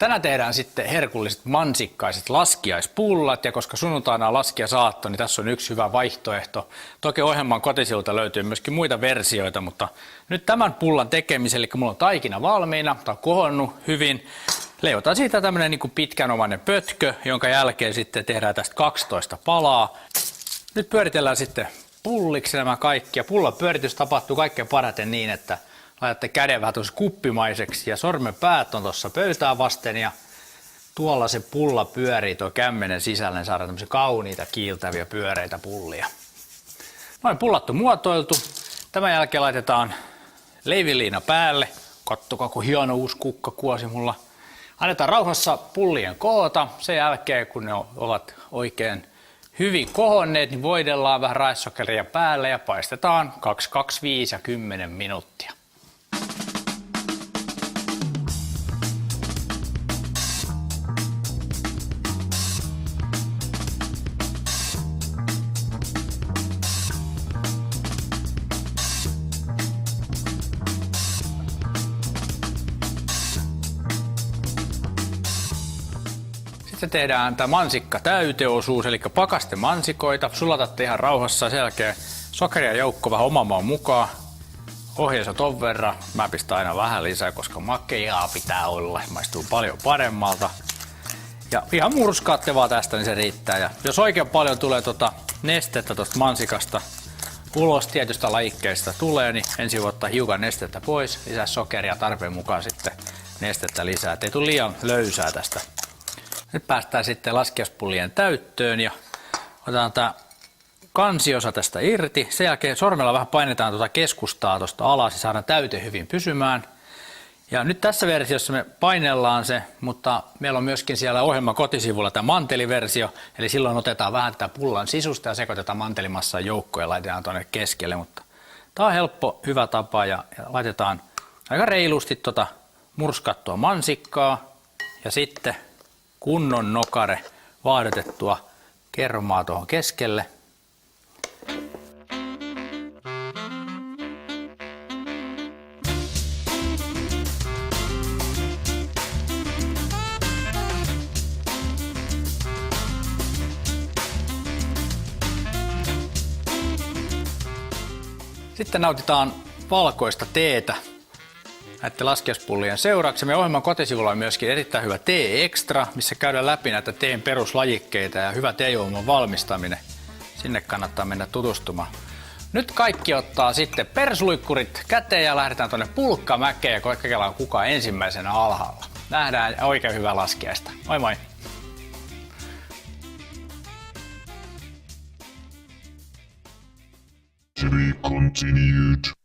Tänään tehdään sitten herkulliset mansikkaiset laskiaispullat, ja koska sunnuntaina on laskiaisaatto, niin tässä on yksi hyvä vaihtoehto. Toki ohjelman kotisivulta löytyy myöskin muita versioita, mutta nyt tämän pullan tekemiseen, eli mulla on taikina valmiina, tämä on kohonnut hyvin. Leivotaan siitä tämmöinen niin kuin pitkänomainen pötkö, jonka jälkeen sitten tehdään tästä 12 palaa. Nyt pyöritellään sitten pulliksi nämä kaikki, ja pullan pyöritys tapahtuu kaikkein parhaiten niin, että laitatte käden vähän tuossa kuppimaiseksi ja sormen päät on tuossa pöytää vasten ja tuolla se pulla pyörii tuo kämmenen sisällä, niin saadaan tämmöisiä kauniita kiiltäviä pyöreitä pullia. Noin pullattu muotoiltu. Tämän jälkeen laitetaan leiviliina päälle. Kattokaa kun hieno uusi kukkakuosi mulla. Annetaan rauhassa pullien kohota. Sen jälkeen kun ne ovat oikein hyvin kohonneet, niin voidellaan vähän raissokeria päälle ja paistetaan 2, 5 ja 10 minuuttia. Sitten tehdään tämä mansikka täyteosuus, eli pakastemansikoita. Sulatatte ihan rauhassa, sen jälkeen sokeria joukko vähän oman maun mukaan. Ohjeessa ton verran. Mä pistän aina vähän lisää, koska makeaa pitää olla. Maistuu paljon paremmalta. Ja ihan murskaatte vaan tästä, niin se riittää. Ja jos oikein paljon tulee nestettä tuosta mansikasta ulos tietystä lajikkeesta tulee, niin ensin ottaa hiukan nestettä pois. Lisää sokeria tarpeen mukaan sitten nestettä lisää. Et ei tule liian löysää tästä. Nyt päästään sitten laskiaispullien täyttöön ja otetaan tämä kansiosa tästä irti. Sen jälkeen sormella vähän painetaan tuota keskustaa tuosta alas ja saadaan täyte hyvin pysymään. Ja nyt tässä versiossa me painellaan se, mutta meillä on myöskin siellä ohjelman kotisivulla tämä manteliversio. Eli silloin otetaan vähän tätä pullan sisusta ja sekoitetaan mantelimassan joukkoon ja laitetaan tuonne keskelle. Mutta tämä on helppo, hyvä tapa ja laitetaan aika reilusti murskattua mansikkaa ja sitten kunnon nokare vaadotettua kermaa tuohon keskelle. Sitten nautitaan valkoista teetä näiden laskiaispullien seuraksi. Meidän ohjelman kotisivulla on myöskin erittäin hyvä tee extra, missä käydään läpi näitä teen peruslajikkeita ja hyvä teejuoman valmistaminen. Sinne kannattaa mennä tutustumaan. Nyt kaikki ottaa sitten persluikkurit käteen ja lähdetään tuonne pulkkamäkeen ja kokeillaan kuka ensimmäisenä alhaalla. Nähdään oikein hyvää laskiaista. Moi moi! To be continued.